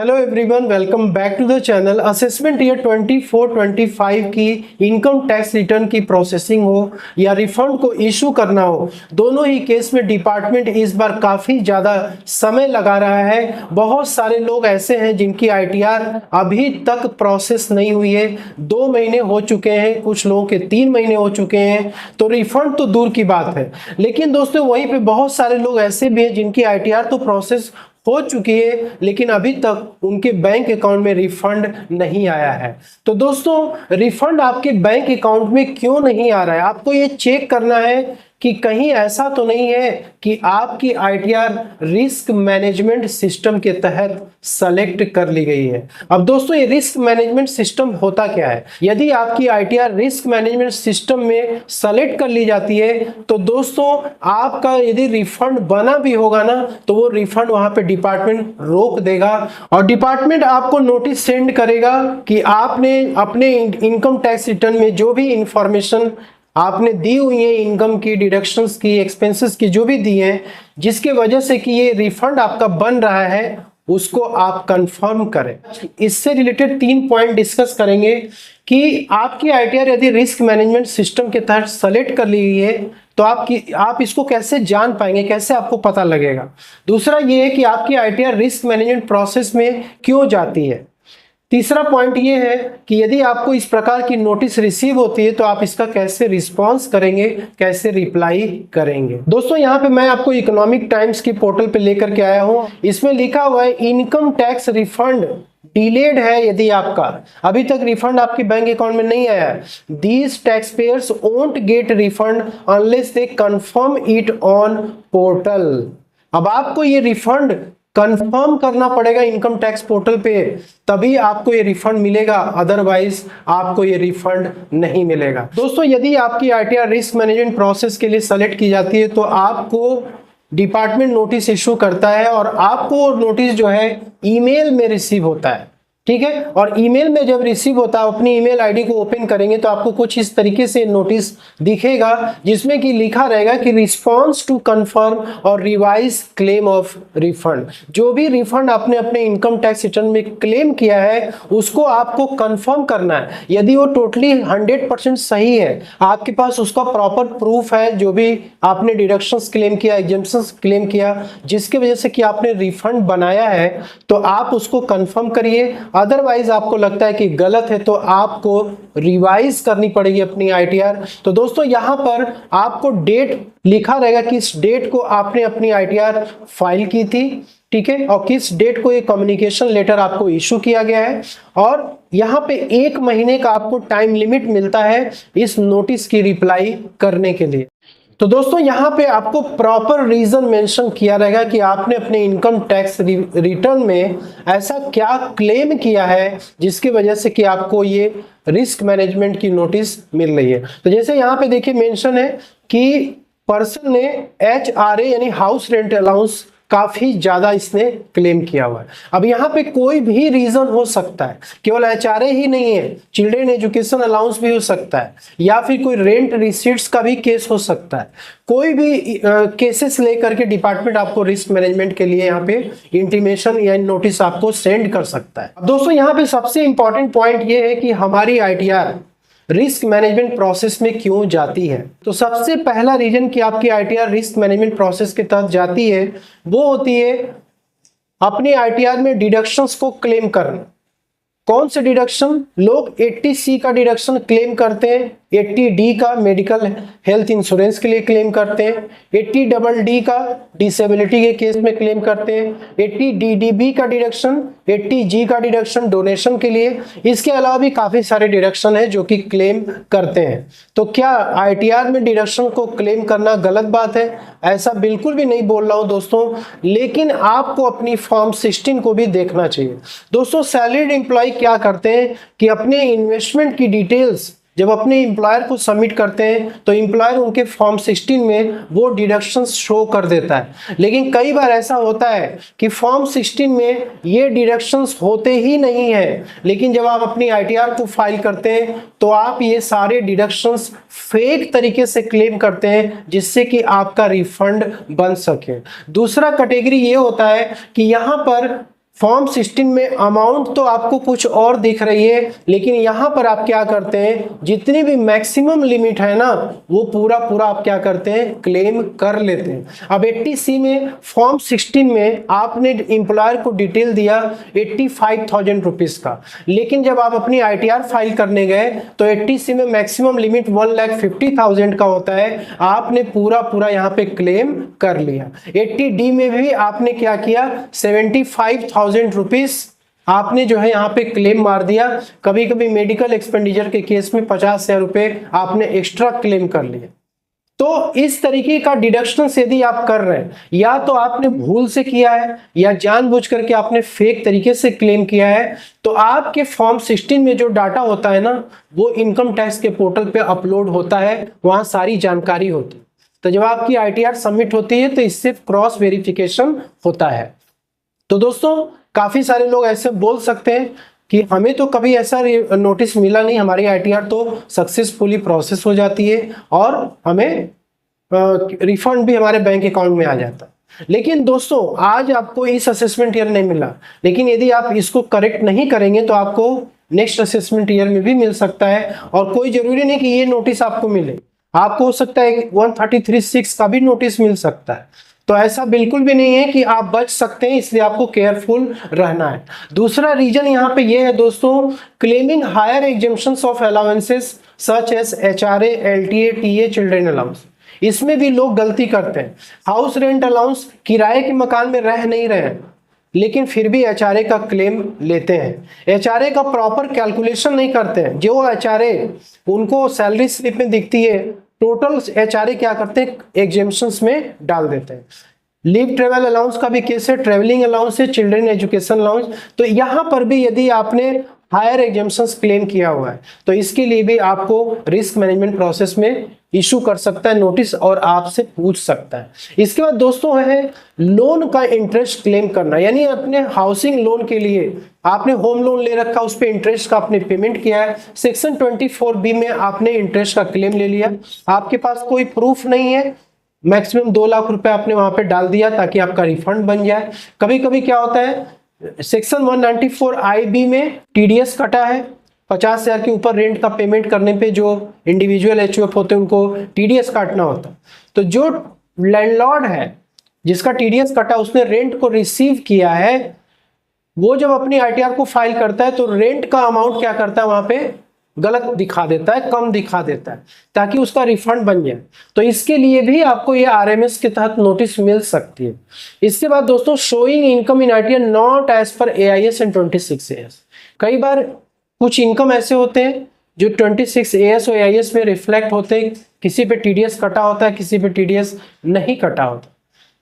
Hello everyone, welcome back to the channel. Assessment year 24-25 की income tax return की processing हो या refund को इशू करना हो, दोनों ही केस में डिपार्टमेंट इस बार काफ़ी ज़्यादा समय लगा रहा है। बहुत सारे लोग ऐसे हैं जिनकी आईटीआर अभी तक प्रोसेस नहीं हुई है। 2 महीने हो चुके हैं, कुछ लोगों के 3 महीने हो चुके हैं, तो रिफंड तो दूर की बात है। लेकिन दोस्तों, वहीं पे बहुत सारे लोग ऐसे भी हैं जिनकी आईटीआर तो प्रोसेस हो चुकी है, लेकिन अभी तक उनके बैंक अकाउंट में रिफंड नहीं आया है। तो दोस्तों, रिफंड आपके बैंक अकाउंट में क्यों नहीं आ रहा है, आपको ये चेक करना है कि कहीं ऐसा तो नहीं है कि आपकी आईटीआर रिस्क मैनेजमेंट सिस्टम के तहत सेलेक्ट कर ली गई है। अब दोस्तों, ये रिस्क मैनेजमेंट सिस्टम होता क्या है? यदि आपकी आईटीआर रिस्क मैनेजमेंट सिस्टम में सेलेक्ट कर ली जाती है तो दोस्तों, आपका यदि रिफंड बना भी होगा ना, तो वो रिफंड वहां पे डिपार्टमेंट रोक देगा और डिपार्टमेंट आपको नोटिस सेंड करेगा कि आपने अपने इनकम टैक्स रिटर्न में जो भी इंफॉर्मेशन आपने दी हुई है, इनकम की, डिडक्शंस की, एक्सपेंसेस की जो भी दी है, जिसके वजह से कि ये रिफंड आपका बन रहा है, उसको आप कंफर्म करें। इससे रिलेटेड 3 पॉइंट डिस्कस करेंगे कि आपकी आईटीआर यदि रिस्क मैनेजमेंट सिस्टम के तहत सेलेक्ट कर ली गई है तो आप इसको कैसे जान पाएंगे, कैसे आपको पता लगेगा। दूसरा ये है कि आपकी आईटीआर रिस्क मैनेजमेंट प्रोसेस में क्यों जाती है। तीसरा पॉइंट ये है कि यदि आपको इस प्रकार की नोटिस रिसीव होती है तो आप इसका कैसे रिस्पॉन्स करेंगे, कैसे रिप्लाई करेंगे। दोस्तों, यहाँ पे मैं आपको इकोनॉमिक टाइम्स की पोर्टल पे लेकर के आया हूँ। इसमें लिखा हुआ है इनकम टैक्स रिफंड डिलेड है। यदि आपका अभी तक रिफंड आपके बैंक अकाउंट में नहीं आया, these tax payers won't get refund unless they confirm it on portal. अब आपको ये रिफंड कंफर्म करना पड़ेगा इनकम टैक्स पोर्टल पे, तभी आपको ये रिफंड मिलेगा, अदरवाइज आपको ये रिफंड नहीं मिलेगा। दोस्तों, यदि आपकी आईटीआर रिस्क मैनेजमेंट प्रोसेस के लिए सेलेक्ट की जाती है तो आपको डिपार्टमेंट नोटिस इशू करता है और आपको नोटिस जो है ईमेल में रिसीव होता है, ठीक है। और ईमेल में जब रिसीव होता है, अपनी ईमेल आईडी को ओपन करेंगे तो आपको कुछ इस तरीके से नोटिस दिखेगा जिसमें कि लिखा रहेगा कि रिस्पॉन्स टू कंफर्म और रिवाइज क्लेम ऑफ रिफंड। जो भी रिफंड आपने अपने इनकम टैक्स रिटर्न में क्लेम किया है उसको आपको कंफर्म करना है। यदि वो टोटली 100% सही है, आपके पास उसका प्रॉपर प्रूफ है, जो भी आपने डिडक्शंस क्लेम किया, एग्जेम्पशंस क्लेम किया, जिसकी वजह से कि आपने रिफंड बनाया है, तो आप उसको कंफर्म करिए। अदरवाइज आपको लगता है कि गलत है तो आपको रिवाइज करनी पड़ेगी अपनी आईटीआर। तो दोस्तों, यहां पर आपको डेट लिखा रहेगा कि इस डेट को आपने अपनी आईटीआर फाइल की थी, ठीक है, और किस डेट को ये कम्युनिकेशन लेटर आपको इशू किया गया है। और यहां पे 1 महीने का आपको टाइम लिमिट मिलता है इस नोटिस की रिप्लाई करने के लिए। तो दोस्तों, यहाँ पे आपको प्रॉपर रीजन मेंशन किया रहेगा कि आपने अपने इनकम टैक्स रिटर्न में ऐसा क्या क्लेम किया है जिसकी वजह से कि आपको ये रिस्क मैनेजमेंट की नोटिस मिल रही है। तो जैसे यहाँ पे देखिए मेंशन है कि पर्सन ने HRA यानी हाउस रेंट अलाउंस काफी ज्यादा इसने क्लेम किया हुआ है। अब यहाँ पे कोई भी रीजन हो सकता है, केवल HRA ही नहीं है, चिल्ड्रेन एजुकेशन अलाउंस भी हो सकता है, या फिर कोई रेंट रिसीट्स का भी केस हो सकता है। कोई भी केसेस लेकर के डिपार्टमेंट आपको रिस्क मैनेजमेंट के लिए यहाँ पे इंटीमेशन या नोटिस आपको सेंड कर सकता है। दोस्तों, यहाँ पे सबसे इंपॉर्टेंट पॉइंट ये है कि हमारी आईटीआर रिस्क मैनेजमेंट प्रोसेस में क्यों जाती है। तो सबसे पहला रीजन कि आपकी आईटीआर रिस्क मैनेजमेंट प्रोसेस के तहत जाती है वो होती है अपनी आईटीआर में डिडक्शंस को क्लेम करना। कौन से डिडक्शन? लोग 80C का डिडक्शन क्लेम करते हैं, 80D का मेडिकल हेल्थ इंश्योरेंस के लिए क्लेम करते हैं, 80DD का डिसेबिलिटी के केस में क्लेम करते हैं, 80DDB का डिडक्शन, 80G का डिडक्शन डोनेशन के लिए। इसके अलावा भी काफी सारे डिडक्शन है जो कि क्लेम करते हैं। तो क्या आईटीआर में डिडक्शन को क्लेम करना गलत बात है? ऐसा बिल्कुल भी नहीं बोल रहा हूं दोस्तों, लेकिन आपको अपनी फॉर्म 16 को भी देखना चाहिए। दोस्तों, सैलरीड एम्प्लॉय क्या करते हैं कि अपने इन्वेस्टमेंट की डिटेल्स जब अपने एम्प्लॉयर को सबमिट करते हैं तो एम्प्लॉयर उनके फॉर्म 16 में वो डिडक्शंस शो कर देता है। लेकिन कई बार ऐसा होता है कि फॉर्म 16 में ये डिडक्शंस होते ही नहीं है, लेकिन जब आप अपनी आईटीआर को फाइल करते हैं तो आप ये सारे डिडक्शंस फेक तरीके से क्लेम करते हैं जिससे कि आपका रिफंड बन सके। दूसरा कैटेगरी ये होता है कि यहाँ पर फॉर्म 16 में अमाउंट तो आपको कुछ और दिख रही है, लेकिन यहां पर आप क्या करते हैं, जितनी भी मैक्सिमम लिमिट है ना वो पूरा पूरा आप क्या करते हैं, क्लेम कर लेते हैं। अब 80C में फॉर्म 16 में आपने एम्प्लॉयर को डिटेल दिया 85,000 रुपीज का, लेकिन जब आप अपनी ITR फाइल करने गए तो 80C में मैक्सिमम लिमिट 1,50,000 का होता है, आपने पूरा पूरा यहाँ पे क्लेम कर लिया। 80D में भी आपने क्या किया, 75,000 रुपीज आपने जो है यहाँ पे क्लेम मार दिया। कभी कभी मेडिकल एक्सपेंडिचर के केस में 50,000 रुपए आपने एक्स्ट्रा क्लेम कर लिए। तो इस तरीके का डिडक्शन यदि आप कर रहे हैं, या तो आपने भूल से किया है या जानबूझ करके आपने फेक तरीके से क्लेम किया है, तो आपके फॉर्म 16 में जो डाटा होता है ना वो इनकम टैक्स के पोर्टल पे अपलोड होता है, वहां सारी जानकारी होती है। तो जब आपकी ITR सबमिट होती है तो इससे क्रॉस वेरिफिकेशन होता है। तो दोस्तों काफी सारे लोग ऐसे बोल सकते हैं कि हमें तो कभी ऐसा नोटिस मिला नहीं, हमारी ITR तो सक्सेसफुली प्रोसेस हो जाती है और हमें रिफंड भी हमारे बैंक अकाउंट में आ जाता है। लेकिन दोस्तों आज आपको इस असेसमेंट ईयर नहीं मिला, लेकिन यदि आप इसको करेक्ट नहीं करेंगे तो आपको नेक्स्ट असेसमेंट ईयर में भी मिल सकता है। और कोई जरूरी नहीं कि ये नोटिस आपको मिले, आपको हो सकता है 133(6) का भी नोटिस मिल सकता है। तो ऐसा बिल्कुल भी नहीं है कि आप बच सकते हैं, इसलिए आपको केयरफुल रहना है। दूसरा रीजन यहाँ पे ये है दोस्तों, claiming higher exemptions of allowances such as HRA, LTA, TA, children allowance, इसमें भी लोग गलती करते हैं। हाउस रेंट अलाउंस, किराए के मकान में रह नहीं रहे हैं लेकिन फिर भी HRA का क्लेम लेते हैं। HRA का प्रॉपर कैलकुलेशन नहीं करते हैं। जो HRA उनको सैलरी स्लिप में दिखती है, टोटल HRA क्या करते हैं, एग्जेम्पशंस में डाल देते हैं। लीव ट्रेवल अलाउंस का भी केस है, ट्रेवलिंग अलाउंस है, चिल्ड्रन एजुकेशन अलाउंस। तो यहाँ पर भी यदि आपने हायर एग्जेम्पशंस क्लेम किया हुआ है तो इसके लिए भी आपको रिस्क मैनेजमेंट प्रोसेस में इशू कर सकता है नोटिस और आपसे पूछ सकता है। इसके बाद दोस्तों है लोन का इंटरेस्ट क्लेम करना, यानी अपने हाउसिंग लोन के लिए आपने होम लोन ले रखा, उस पर इंटरेस्ट का आपने पेमेंट किया है, सेक्शन 24B में आपने इंटरेस्ट का क्लेम ले लिया, आपके पास कोई प्रूफ नहीं है, मैक्सिमम 2 लाख रुपए आपने वहां पे डाल दिया ताकि आपका रिफंड बन जाए। कभी कभी क्या होता है, सेक्शन 194IB में TDS कटा है, 50,000 के ऊपर रेंट का पेमेंट करने पे जो इंडिविजुअल HUF होते हैं उनको TDS काटना होता है। तो जो लैंडलॉर्ड है जिसका TDS कटा, उसने रेंट को रिसीव किया है, वो जब अपनी ITR को फाइल करता है तो रेंट का अमाउंट क्या करता है, वहां पे गलत दिखा देता है, कम दिखा देता है ताकि उसका रिफंड बन जाए। तो इसके लिए भी आपको ये RMS के तहत नोटिस मिल सकती है। इसके बाद दोस्तों showing income in ITR not as per AIS and 26AS। कई बार कुछ इनकम ऐसे होते हैं जो 26AS और AIS में रिफ्लेक्ट होते हैं, किसी पे TDS कटा होता है, किसी पे TDS नहीं कटा होता।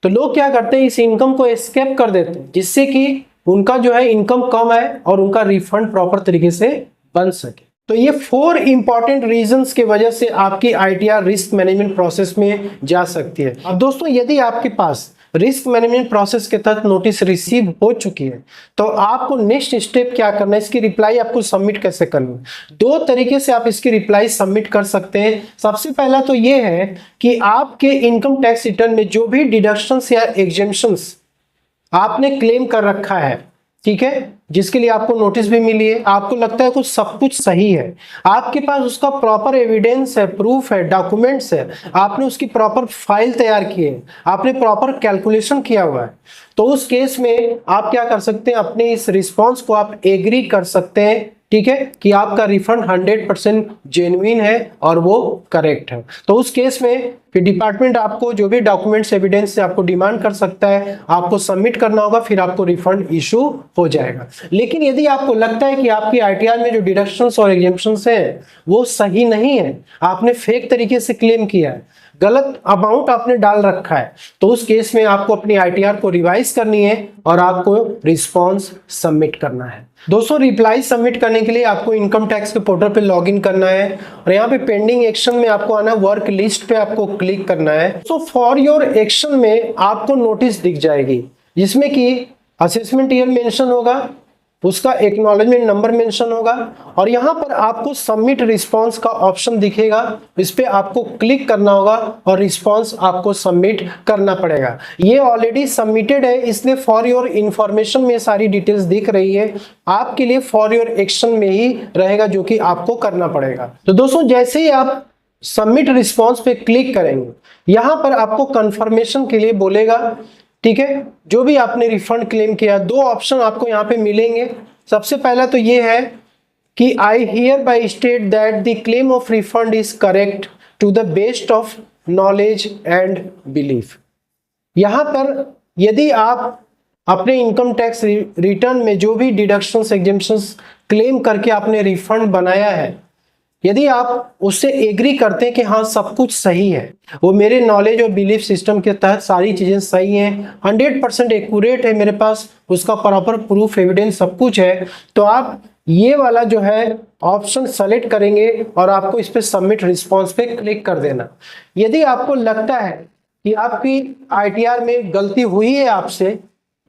तो लोग क्या करते हैं, इस इनकम को एस्केप कर देते हैं जिससे कि उनका जो है इनकम कम है और उनका रिफंड प्रॉपर तरीके से बन सके। तो ये 4 इंपॉर्टेंट रीजंस की वजह से आपकी ITR रिस्क मैनेजमेंट प्रोसेस में जा सकती है। अब दोस्तों यदि आपके पास रिस्क मैनेजमेंट प्रोसेस के तहत नोटिस रिसीव हो चुकी है तो आपको नेक्स्ट स्टेप क्या करना है, इसकी रिप्लाई आपको सबमिट कैसे करनी है। 2 तरीके से आप इसकी रिप्लाई सबमिट कर सकते हैं। सबसे पहला तो ये है कि आपके इनकम टैक्स रिटर्न में जो भी डिडक्शंस या एग्जेम्पशंस आपने क्लेम कर रखा है, ठीक है, जिसके लिए आपको नोटिस भी मिली है, आपको लगता है कुछ सब कुछ सही है, आपके पास उसका प्रॉपर एविडेंस है, प्रूफ है, डॉक्यूमेंट्स है, आपने उसकी प्रॉपर फाइल तैयार की है, आपने प्रॉपर कैलकुलेशन किया हुआ है, तो उस केस में आप क्या कर सकते हैं, अपने इस रिस्पॉन्स को आप एग्री कर सकते हैं, ठीक है, कि आपका रिफंड 100% जेन्युइन है और वो करेक्ट है। तो उस केस में फिर डिपार्टमेंट आपको जो भी डॉक्यूमेंट्स एविडेंस से आपको डिमांड कर सकता है, आपको सबमिट करना होगा, फिर आपको रिफंड इशू हो जाएगा। लेकिन यदि आपको लगता है कि आपकी ITR में जो डिडक्शंस और एग्जेम्पशंस है वो सही नहीं है, आपने फेक तरीके से क्लेम किया है, गलत अमाउंट आपने डाल रखा है, तो उस केस में आपको अपनी ITR को रिवाइज करनी है और आपको रिस्पॉन्स सबमिट करना है। दोस्तों रिप्लाई सबमिट करने के लिए आपको इनकम टैक्स के पोर्टल पे लॉगिन करना है और यहाँ पे पेंडिंग एक्शन में आपको आना, वर्क लिस्ट पे आपको क्लिक करना है। सो फॉर योर एक्शन में आपको नोटिस दिख जाएगी जिसमें कि असेसमेंट ईयर मेंशन होगा, उसका एक्नॉलेजमेंट नंबर मेंशन होगा और यहाँ पर आपको सबमिट रिस्पांस का ऑप्शन दिखेगा, इस पे आपको क्लिक करना होगा और रिस्पांस आपको सबमिट करना पड़ेगा। ये ऑलरेडी सबमिटेड है, इसलिए फॉर योर इंफॉर्मेशन में सारी डिटेल्स दिख रही है, आपके लिए फॉर योर एक्शन में ही रहेगा जो कि आपको करना पड़ेगा। तो दोस्तों जैसे ही आप सबमिट रिस्पांस पे क्लिक करेंगे, यहाँ पर आपको कंफर्मेशन के लिए बोलेगा, ठीक है, जो भी आपने रिफंड क्लेम किया। दो ऑप्शन आपको यहाँ पे मिलेंगे। सबसे पहला तो ये है कि I hereby state that the claim of refund is correct to the best of knowledge and belief. यहाँ पर यदि आप अपने इनकम टैक्स रिटर्न में जो भी डिडक्शंस एग्जेम्पशंस क्लेम करके आपने रिफंड बनाया है, यदि आप उससे एग्री करते हैं कि हाँ सब कुछ सही है, वो मेरे नॉलेज और बिलीफ सिस्टम के तहत सारी चीज़ें सही हैं, 100% एक्यूरेट है, मेरे पास उसका प्रॉपर प्रूफ एविडेंस सब कुछ है, तो आप ये वाला जो है ऑप्शन सेलेक्ट करेंगे और आपको इस पे सबमिट रिस्पांस पे क्लिक कर देना। यदि आपको लगता है कि आपकी ITR में गलती हुई है,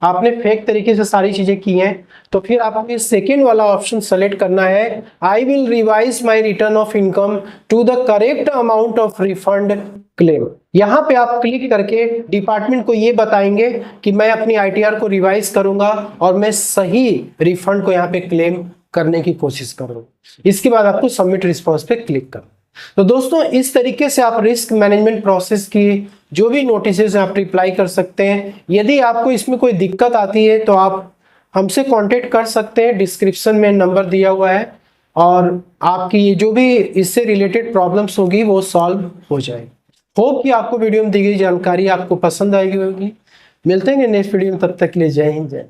आपने फेक तरीके से सारी चीजें की हैं, तो फिर आपको ये सेकेंड वाला ऑप्शन सेलेक्ट करना है, I will revise my return of income to the correct amount of refund claim. यहाँ पे आप क्लिक करके डिपार्टमेंट को ये बताएंगे कि मैं अपनी ITR को रिवाइज करूंगा और मैं सही रिफंड को यहाँ पे क्लेम करने की कोशिश करूंगा। इसके बाद आपको सबमिट रिस्पॉन्स पे क्लिक करना। तो दोस्तों इस तरीके से आप रिस्क मैनेजमेंट प्रोसेस की जो भी नोटिसेस आप रिप्लाई कर सकते हैं। यदि आपको इसमें कोई दिक्कत आती है तो आप हमसे कांटेक्ट कर सकते हैं, डिस्क्रिप्शन में नंबर दिया हुआ है, और आपकी जो भी इससे रिलेटेड प्रॉब्लम्स होगी वो सॉल्व हो जाएगी। होप कि आपको वीडियो में दी गई जानकारी आपको पसंद आएगी होगी। मिलते हैं नेक्स्ट वीडियो में, तब तक के लिए जय हिंद, जय।